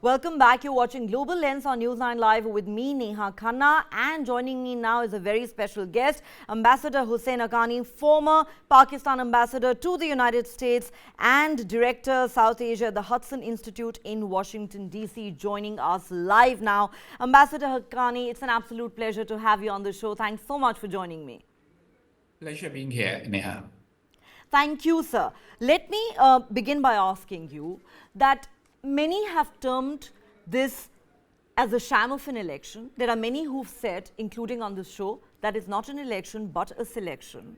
Welcome back. You're watching Global Lens on News9 Live with me, Neha Khanna. And joining me now is a very special guest, Ambassador Hussain Haqqani, former Pakistan ambassador to the United States and Director South Asia at the Hudson Institute in Washington, D.C., joining us live now. Ambassador Haqqani, it's an absolute pleasure to have you on the show. Thanks so much for joining me. Pleasure being here, Neha. Thank you, sir. Let me begin by asking you that many have termed this as a sham of an election. There are many who've said, including on this show, that it's not an election but a selection.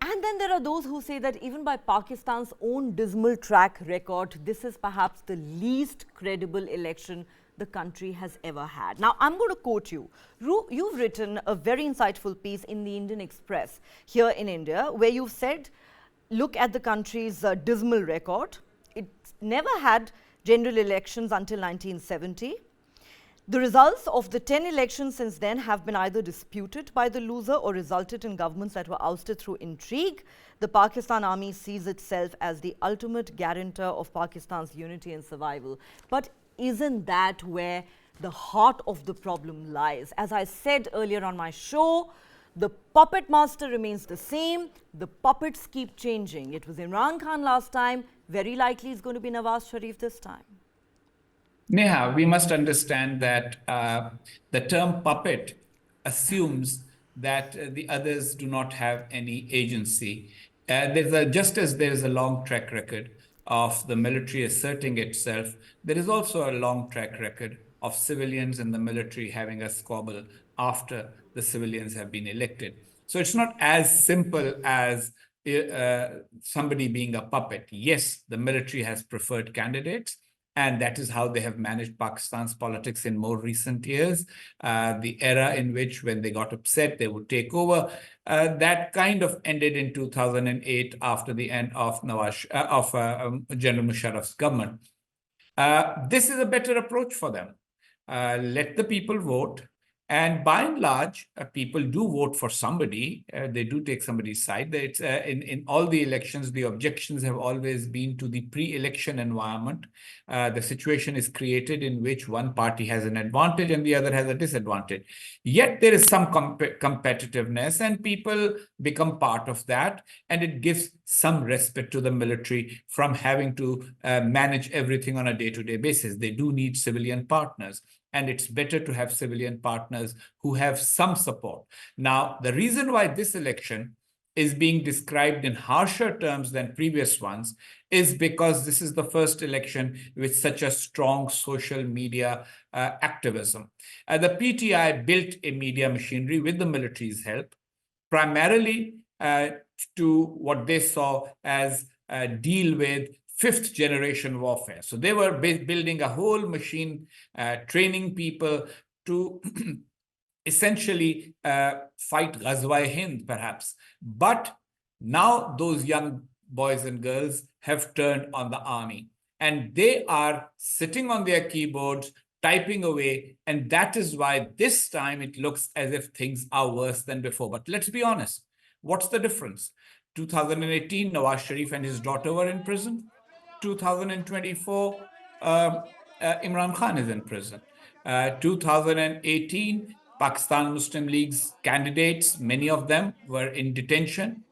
And then there are those who say that even by Pakistan's own dismal track record, this is perhaps the least credible election the country has ever had. Now, I'm going to quote you. You've written a very insightful piece in the Indian Express here in India, where you've said, look at the country's dismal record. It's never had general elections until 1970. The results of the 10 elections since then have been either disputed by the loser or resulted in governments that were ousted through intrigue. The Pakistan Army sees itself as the ultimate guarantor of Pakistan's unity and survival. But isn't that where the heart of the problem lies? As I said earlier on my show, the puppet master remains the same. The puppets keep changing. It was Imran Khan last time. Very likely it's going to be Nawaz Sharif this time. Neha, we must understand that the term puppet assumes that the others do not have any agency. Just as there is a long track record of the military asserting itself, there is also a long track record of civilians and the military having a squabble after the civilians have been elected. So it's not as simple as somebody being a puppet. Yes, the military has preferred candidates, and that is how they have managed Pakistan's politics in more recent years. The era in which, when they got upset, they would take over. That kind of ended in 2008 after the end of General Musharraf's government. This is a better approach for them. Let the people vote. And by and large, people do vote for somebody. They do take somebody's side. It's, in all the elections, the objections have always been to the pre-election environment. The situation is created in which one party has an advantage and the other has a disadvantage. Yet there is some competitiveness, and people become part of that. And it gives some respite to the military from having to manage everything on a day-to-day basis. They do need civilian partners. And it's better to have civilian partners who have some support. Now, the reason why this election is being described in harsher terms than previous ones is because this is the first election with such a strong social media activism. The PTI built a media machinery with the military's help, primarily to what they saw as deal with fifth generation warfare. So they were building a whole machine, training people to essentially fight Ghazwa-e-Hind, perhaps. But now those young boys and girls have turned on the army, and they are sitting on their keyboards, typing away, and that is why this time it looks as if things are worse than before. But let's be honest, what's the difference? 2018, Nawaz Sharif and his daughter were in prison. 2024, Imran Khan is in prison. 2018, Pakistan Muslim League's candidates, many of them were in detention.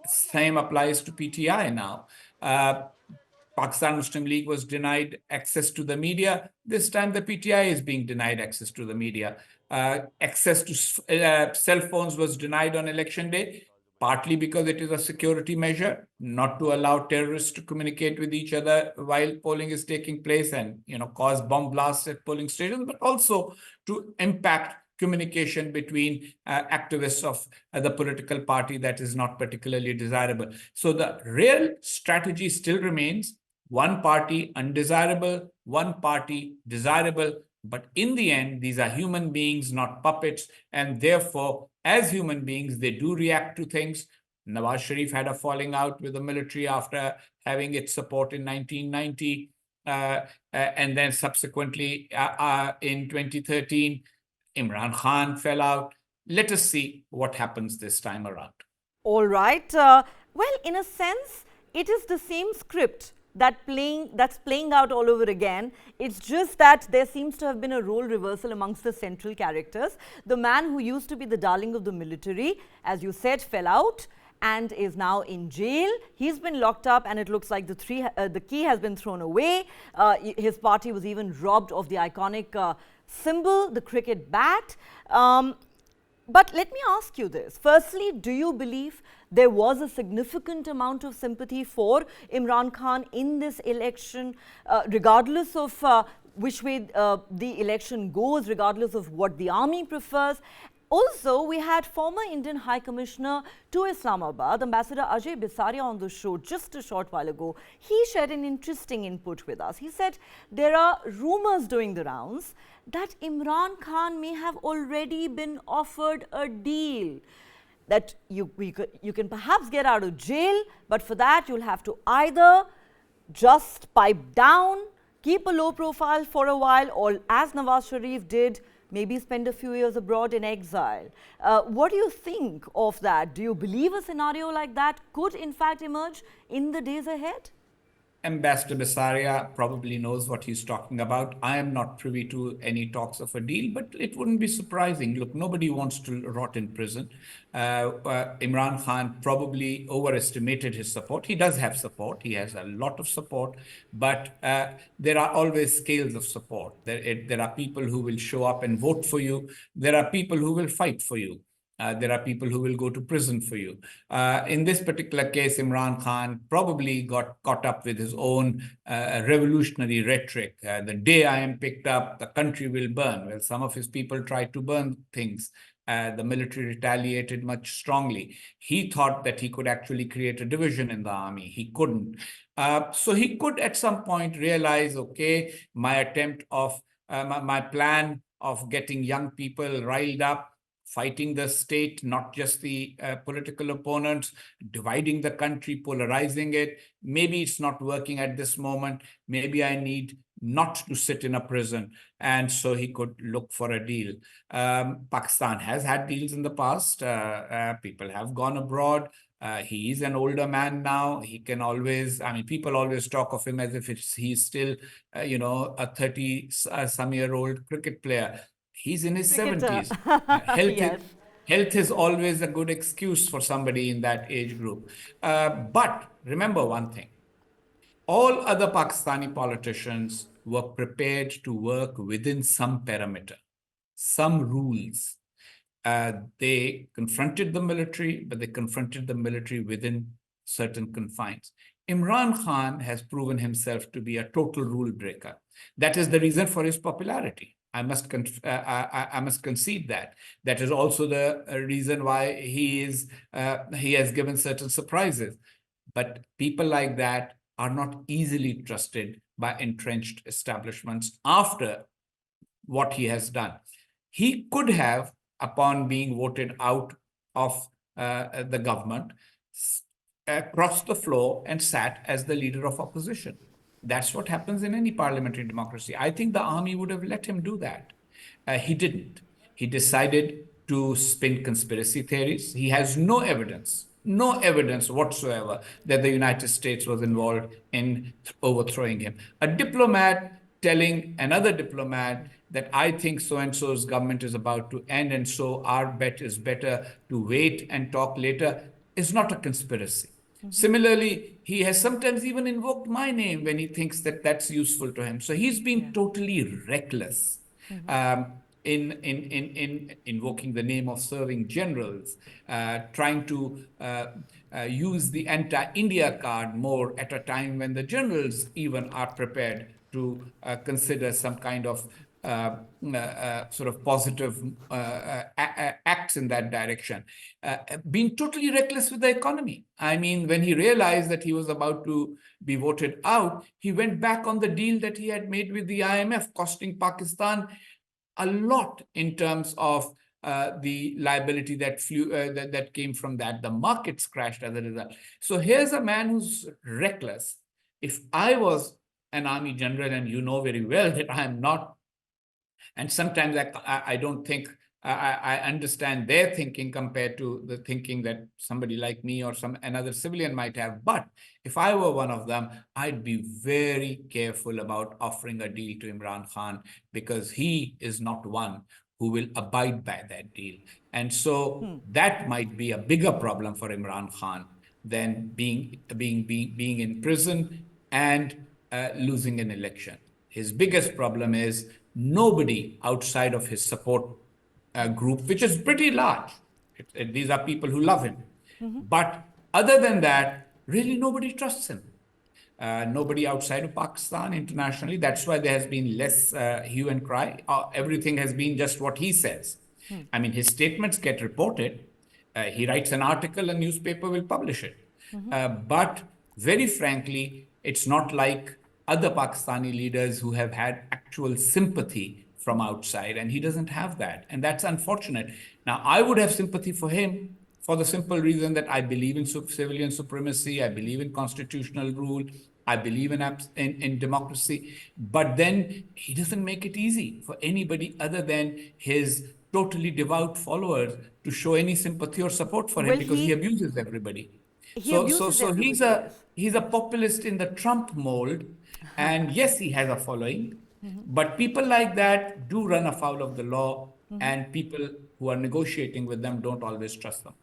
Same applies to PTI now. Pakistan Muslim League was denied access to the media. This time the PTI is being denied access to the media. Access to cell phones was denied on election day, partly because it is a security measure, not to allow terrorists to communicate with each other while polling is taking place and, cause bomb blasts at polling stations, but also to impact communication between activists of the political party that is not particularly desirable. So the real strategy still remains one party undesirable, one party desirable. But in the end, these are human beings, not puppets. And therefore, as human beings, they do react to things. Nawaz Sharif had a falling out with the military after having its support in 1990. And then subsequently, in 2013, Imran Khan fell out. Let us see what happens this time around. All right. Well, in a sense, it is the same script that's playing out all over again. It's just that there seems to have been a role reversal amongst the central characters. The man who used to be the darling of the military, as you said, fell out and is now in jail. He's been locked up, and it looks like the key has been thrown away. His party was even robbed of the iconic symbol, the cricket bat. But let me ask you this. Firstly, do you believe there was a significant amount of sympathy for Imran Khan in this election, regardless of which way the election goes, regardless of what the army prefers? Also, we had former Indian High Commissioner to Islamabad, Ambassador Ajay Bisaria, on the show just a short while ago. He shared an interesting input with us. He said there are rumors doing the rounds that Imran Khan may have already been offered a deal, that you can perhaps get out of jail, but for that you'll have to either just pipe down, keep a low profile for a while, or as Nawaz Sharif did, maybe spend a few years abroad in exile. What do you think of that? Do you believe a scenario like that could in fact emerge in the days ahead? Ambassador Bisaria probably knows what he's talking about. I am not privy to any talks of a deal, but it wouldn't be surprising. Look, nobody wants to rot in prison. Imran Khan probably overestimated his support. He does have support. He has a lot of support, but there are always scales of support. There are people who will show up and vote for you. There are people who will fight for you. There are people who will go to prison for you. In this particular case, Imran Khan probably got caught up with his own revolutionary rhetoric. The day I am picked up, the country will burn. Well, some of his people tried to burn things. The military retaliated much strongly. He thought that he could actually create a division in the army. He couldn't. So he could at some point realize, okay, my attempt of, my plan of getting young people riled up, fighting the state, not just the political opponents, dividing the country, polarizing it. Maybe it's not working at this moment. Maybe I need not to sit in a prison. And so he could look for a deal. Pakistan has had deals in the past. People have gone abroad. He is an older man now. He can always, I mean, people always talk of him as if he's still, a 30-some-year-old cricket player. He's in his 70s. Yes. Health is always a good excuse for somebody in that age group. But remember one thing. All other Pakistani politicians were prepared to work within some parameter, some rules. They confronted the military, but they confronted the military within certain confines. Imran Khan has proven himself to be a total rule breaker. That is the reason for his popularity. I must concede that. That is also the reason why he has given certain surprises. But people like that are not easily trusted by entrenched establishments after what he has done. He could have, upon being voted out of the government, crossed the floor and sat as the leader of opposition. That's what happens in any parliamentary democracy. I think the army would have let him do that. He didn't. He decided to spin conspiracy theories. He has no evidence whatsoever that the United States was involved in overthrowing him. A diplomat telling another diplomat that I think so-and-so's government is about to end, and so our bet is better to wait and talk later, is not a conspiracy. Similarly, he has sometimes even invoked my name when he thinks that that's useful to him. So he's been totally reckless in invoking the name of serving generals, trying to use the anti-India card more at a time when the generals even are prepared to consider some kind of sort of positive acts in that direction. Being totally reckless with the economy. I mean, when he realized that he was about to be voted out, he went back on the deal that he had made with the IMF, costing Pakistan a lot in terms of the liability that that came from that. The markets crashed as a result. So here's a man who's reckless. If I was an army general, and you know very well that I am not, and sometimes I don't think I understand their thinking compared to the thinking that somebody like me or another civilian might have. But if I were one of them, I'd be very careful about offering a deal to Imran Khan, because he is not one who will abide by that deal. And so that might be a bigger problem for Imran Khan than being in prison and losing an election. His biggest problem is nobody outside of his support group, which is pretty large. These are people who love him. But other than that, really nobody trusts him. Nobody outside of Pakistan internationally. That's why there has been less hue and cry. Everything has been just what he says. I mean, his statements get reported. He writes an article, a newspaper will publish it. But very frankly, it's not like other Pakistani leaders who have had actual sympathy from outside, and he doesn't have that. And that's unfortunate. Now, I would have sympathy for him for the simple reason that I believe in civilian supremacy, I believe in constitutional rule, I believe in democracy. But then he doesn't make it easy for anybody other than his totally devout followers to show any sympathy or support for him, Well, because he abuses everybody. he abuses So everybody, yes. he's a populist in the Trump mold, and yes, he has a following, but people like that do run afoul of the law, and people who are negotiating with them don't always trust them.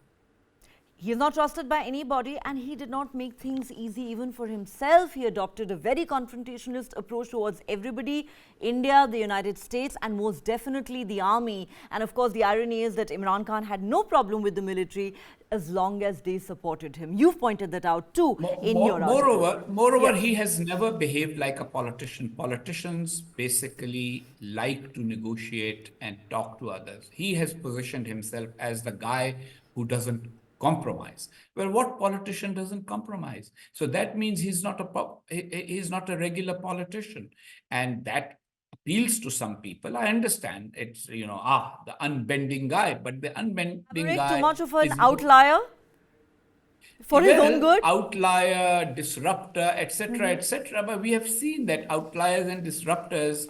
He is not trusted by anybody, and he did not make things easy even for himself. He adopted a very confrontationist approach towards everybody, India, the United States, and most definitely the army. And of course, the irony is that Imran Khan had no problem with the military as long as they supported him. You've pointed that out too in your article. Moreover, Yes. he has never behaved like a politician. Politicians basically like to negotiate and talk to others. He has positioned himself as the guy who doesn't compromise. Well, what politician doesn't compromise? So that means he's not a regular politician, and that appeals to some people. I understand it's the unbending guy, but the unbending guy Too much of an is outlier for his own good? Outlier, disruptor, etc., etc. But we have seen that outliers and disruptors,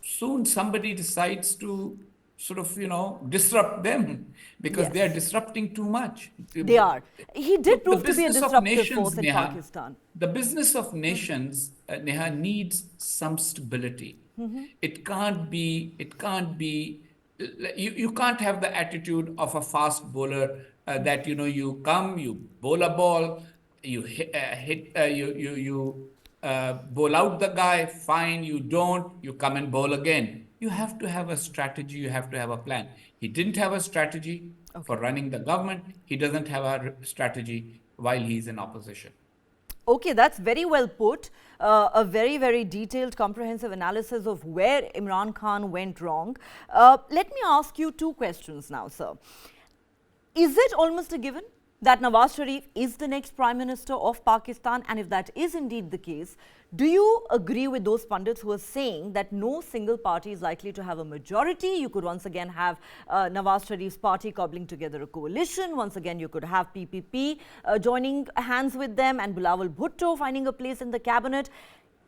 soon somebody decides to sort of, disrupt them, because they are disrupting too much. They are. He did prove to be a disruptive force in Neha, Pakistan. the business of nations, Neha, needs some stability. It can't be, you can't have the attitude of a fast bowler that, you come, you bowl a ball, you bowl out the guy, fine, you don't, you come and bowl again. You have to have a strategy, you have to have a plan. He didn't have a strategy for running the government. He doesn't have a strategy while he's in opposition. Okay, that's very well put. A very, very detailed, comprehensive analysis of where Imran Khan went wrong. Let me ask you two questions now, sir. Is it almost a given that Nawaz Sharif is the next Prime Minister of Pakistan? And if that is indeed the case, do you agree with those pundits who are saying that no single party is likely to have a majority? You could once again have Nawaz Sharif's party cobbling together a coalition. Once again, you could have PPP joining hands with them and Bilawal Bhutto finding a place in the cabinet.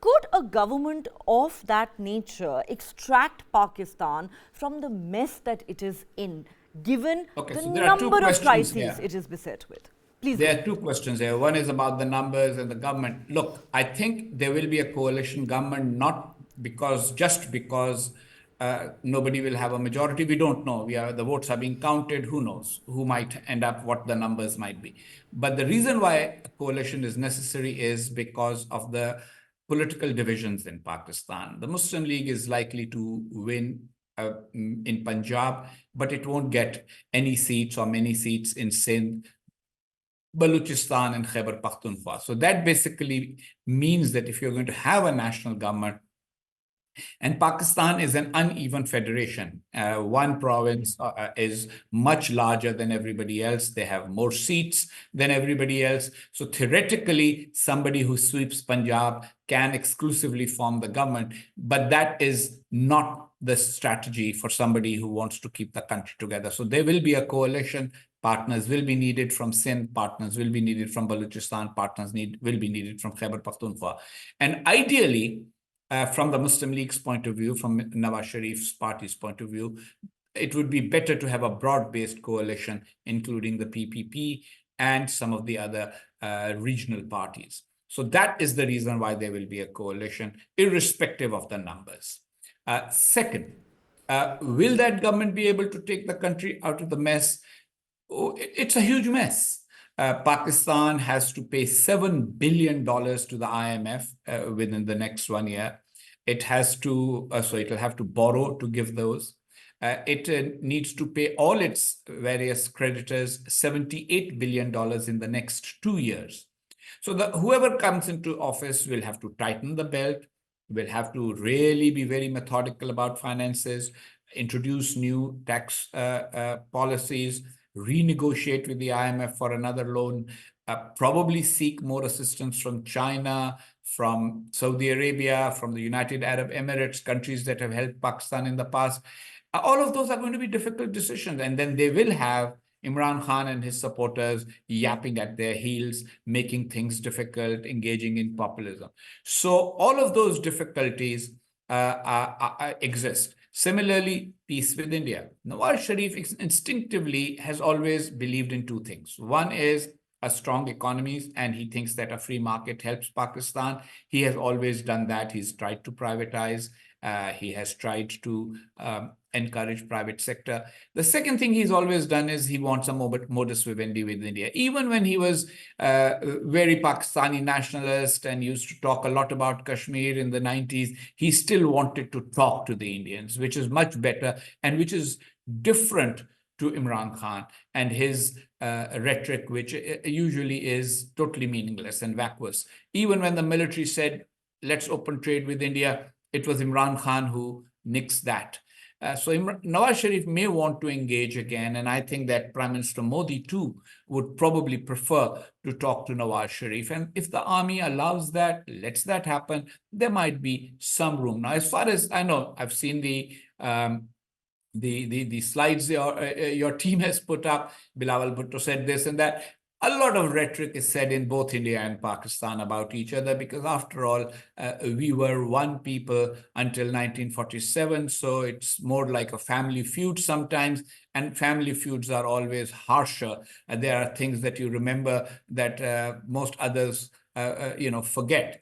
Could a government of that nature extract Pakistan from the mess that it is in, given the number of crises it is beset with? Please. There are two questions here. One is about the numbers and the government. Look, I think there will be a coalition government, not just because nobody will have a majority. We don't know. The votes are being counted. Who knows who might end up, what the numbers might be. But the reason why a coalition is necessary is because of the political divisions in Pakistan. The Muslim League is likely to win in Punjab, but it won't get any seats or many seats in Sindh, Balochistan, and Khyber Pakhtunkhwa. So that basically means that if you're going to have a national government, and Pakistan is an uneven federation. One province is much larger than everybody else. They have more seats than everybody else. So theoretically, somebody who sweeps Punjab can exclusively form the government, but that is not the strategy for somebody who wants to keep the country together. So there will be a coalition. Partners will be needed from Sindh, partners will be needed from Balochistan, partners will be needed from Khyber Pakhtunkhwa. And ideally, from the Muslim League's point of view, from Nawaz Sharif's party's point of view, it would be better to have a broad-based coalition, including the PPP and some of the other regional parties. So that is the reason why there will be a coalition, irrespective of the numbers. Second, will that government be able to take the country out of the mess? Oh, it's a huge mess. Pakistan has to pay $7 billion to the IMF within the next 1 year. It has to, so it'll have to borrow to give those. It needs to pay all its various creditors $78 billion in the next 2 years. So whoever comes into office will have to tighten the belt, will have to really be very methodical about finances, introduce new tax policies, renegotiate with the IMF for another loan, probably seek more assistance from China, from Saudi Arabia, from the United Arab Emirates, countries that have helped Pakistan in the past. All of those are going to be difficult decisions. And then they will have Imran Khan and his supporters yapping at their heels, making things difficult, engaging in populism. So all of those difficulties exist. Similarly, peace with India. Nawaz Sharif instinctively has always believed in two things. One is a strong economies, and he thinks that a free market helps Pakistan. He has always done that. He's tried to privatize. He has tried to encourage private sector. The second thing he's always done is he wants a modus vivendi with India. Even when he was very Pakistani nationalist and used to talk a lot about Kashmir in the 90s, he still wanted to talk to the Indians, which is much better and which is different to Imran Khan and his rhetoric, which usually is totally meaningless and vacuous. Even when the military said, let's open trade with India, it was Imran Khan who nixed that. So Nawaz Sharif may want to engage again, and I think that Prime Minister Modi too would probably prefer to talk to Nawaz Sharif. And if the army allows that, lets that happen, there might be some room. Now, as far as I know, I've seen the slides your team has put up. Bilawal Bhutto said this and that. A lot of rhetoric is said in both India and Pakistan about each other because, after all, we were one people until 1947. So it's more like a family feud sometimes, and family feuds are always harsher. There are things that you remember that most others, forget.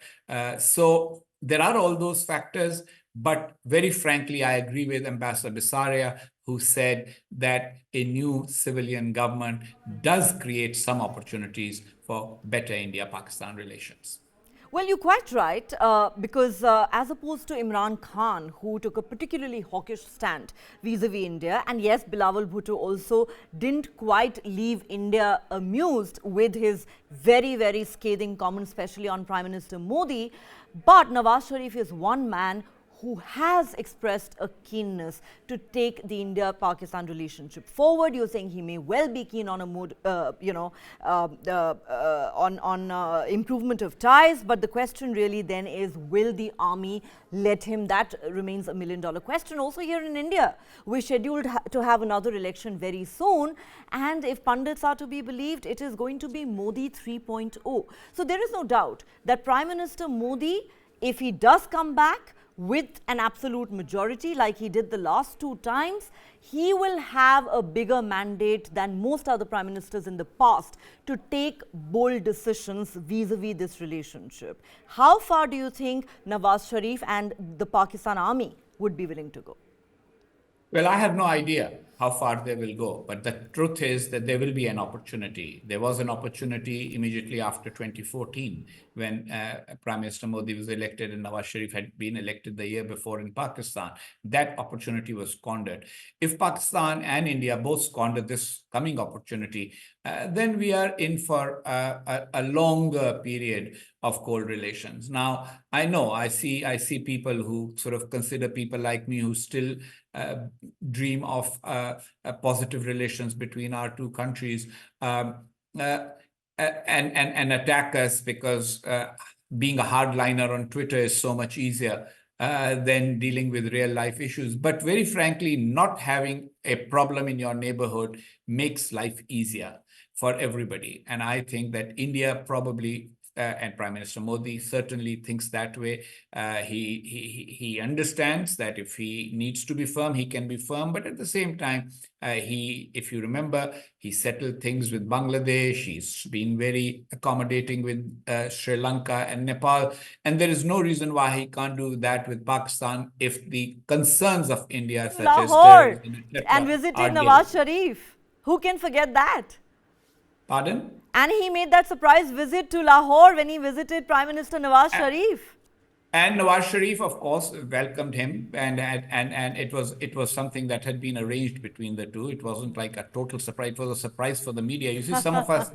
So there are all those factors. But very frankly, I agree with Ambassador Bisaria, who said that a new civilian government does create some opportunities for better India-Pakistan relations. Well, you're quite right, because as opposed to Imran Khan, who took a particularly hawkish stand vis-a-vis India, and yes, Bilawal Bhutto also didn't quite leave India amused with his very, very scathing comments, especially on Prime Minister Modi, but Nawaz Sharif is one man who has expressed a keenness to take the India-Pakistan relationship forward. You're saying he may well be keen on improvement of ties, but the question really then is, will the army let him? That remains a million-dollar question. Also here in India, we're scheduled to have another election very soon, and if pundits are to be believed, it is going to be Modi 3.0. So there is no doubt that Prime Minister Modi, if he does come back with an absolute majority like he did the last two times, he will have a bigger mandate than most other prime ministers in the past to take bold decisions vis-a-vis this relationship. How far do you think Nawaz Sharif and the Pakistan army would be willing to go? Well, I have no idea how far they will go, but the truth is that there will be an opportunity. There was an opportunity immediately after 2014 when Prime Minister Modi was elected and Nawaz Sharif had been elected the year before in Pakistan. That opportunity was squandered. If Pakistan and India both squander this coming opportunity, then we are in for a longer period of cold relations. Now, I know I see people who sort of consider people like me who still dream of positive relations between our two countries and attack us because being a hardliner on Twitter is so much easier than dealing with real life issues. But very frankly, not having a problem in your neighborhood makes life easier for everybody. And I think that India probably and Prime Minister Modi certainly thinks that way. He understands that if he needs to be firm, he can be firm. But at the same time, if you remember, he settled things with Bangladesh. He's been very accommodating with Sri Lanka and Nepal. And there is no reason why he can't do that with Pakistan if the concerns of India, such as Lahore terrorism, and etc., visited are Nawaz dealt. Sharif. Who can forget that? Pardon? And he made that surprise visit to Lahore when he visited Prime Minister Nawaz Sharif. And Nawaz Sharif, of course, welcomed him, and it was something that had been arranged between the two. It wasn't like a total surprise; it was a surprise for the media. You see, some of us,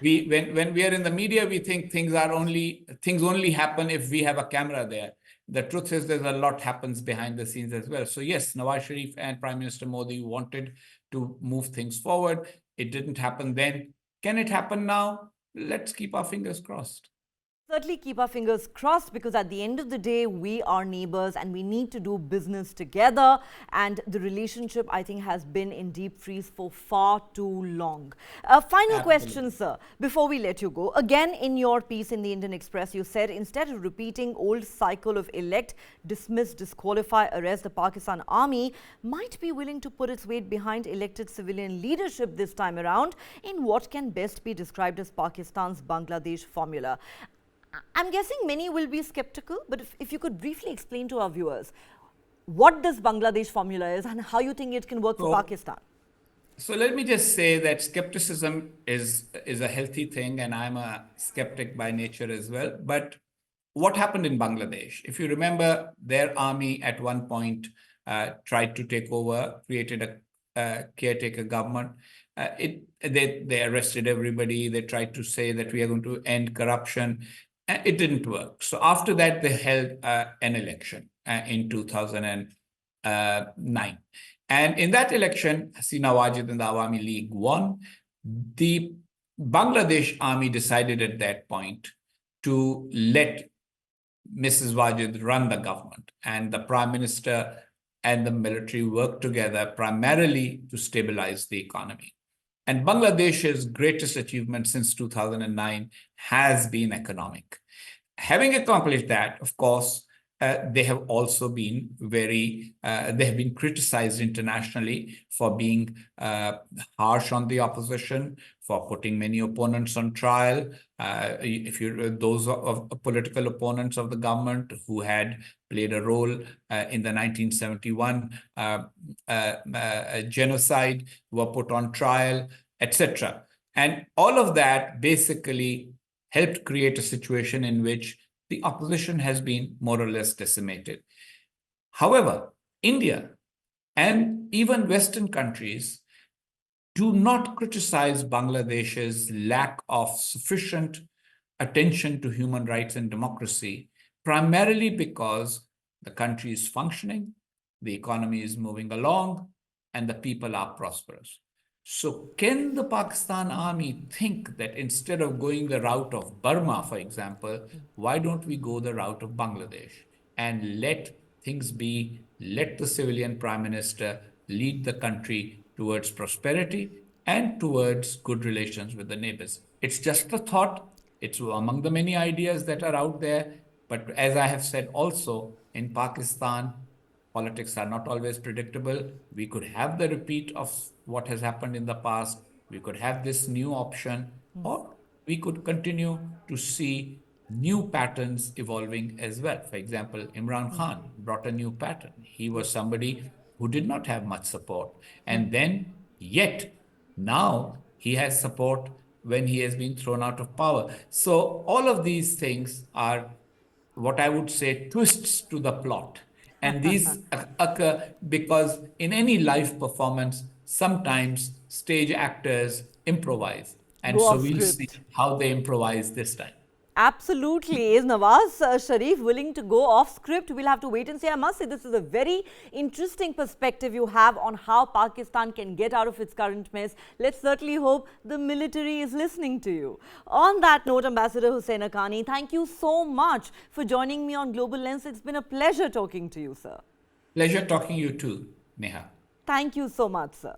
when we are in the media, we think things only happen if we have a camera there. The truth is, there's a lot happens behind the scenes as well. So yes, Nawaz Sharif and Prime Minister Modi wanted to move things forward. It didn't happen then. Can it happen now? Let's keep our fingers crossed. Certainly keep our fingers crossed, because at the end of the day, we are neighbors and we need to do business together. And the relationship, I think, has been in deep freeze for far too long. Final question, sir, before we let you go. Again, in your piece in the Indian Express, you said instead of repeating old cycle of elect, dismiss, disqualify, arrest, the Pakistan army might be willing to put its weight behind elected civilian leadership this time around in what can best be described as Pakistan's Bangladesh formula. I'm guessing many will be skeptical, but if you could briefly explain to our viewers what this Bangladesh formula is and how you think it can work for Pakistan. So let me just say that skepticism is a healthy thing, and I'm a skeptic by nature as well. But what happened in Bangladesh? If you remember, their army at one point tried to take over, created a caretaker government. They arrested everybody. They tried to say that we are going to end corruption. It didn't work. So after that, they held an election in 2009. And in that election, Hasina Wajid and the Awami League won. The Bangladesh army decided at that point to let Mrs. Wajid run the government, and the prime minister and the military worked together primarily to stabilize the economy. And Bangladesh's greatest achievement since 2009 has been economic. Having accomplished that, of course, they have also been they have been criticized internationally for being harsh on the opposition, for putting many opponents on trial. Those of political opponents of the government who had played a role in the 1971 genocide were put on trial, etc. And all of that basically helped create a situation in which the opposition has been more or less decimated. However, India and even Western countries do not criticize Bangladesh's lack of sufficient attention to human rights and democracy, primarily because the country is functioning, the economy is moving along, and the people are prosperous. So can the Pakistan army think that instead of going the route of Burma, for example, why don't we go the route of Bangladesh and let things be, let the civilian prime minister lead the country towards prosperity and towards good relations with the neighbors? It's just a thought. It's among the many ideas that are out there. But as I have said also, in Pakistan, politics are not always predictable. We could have the repeat of what has happened in the past. We could have this new option, or we could continue to see new patterns evolving as well. For example, Imran Khan brought a new pattern. He was somebody who did not have much support. And then, yet, now he has support when he has been thrown out of power. So all of these things are what I would say twists to the plot. And these occur because in any live performance, sometimes stage actors improvise. And Go so off we'll see script. how they improvise this time. Absolutely. Is Nawaz Sharif willing to go off script? We'll have to wait and see. I must say, this is a very interesting perspective you have on how Pakistan can get out of its current mess. Let's certainly hope the military is listening to you. On that note, Ambassador Hussain Haqqani, thank you so much for joining me on Global Lens. It's been a pleasure talking to you, sir. Pleasure talking to you too, Neha. Thank you so much, sir.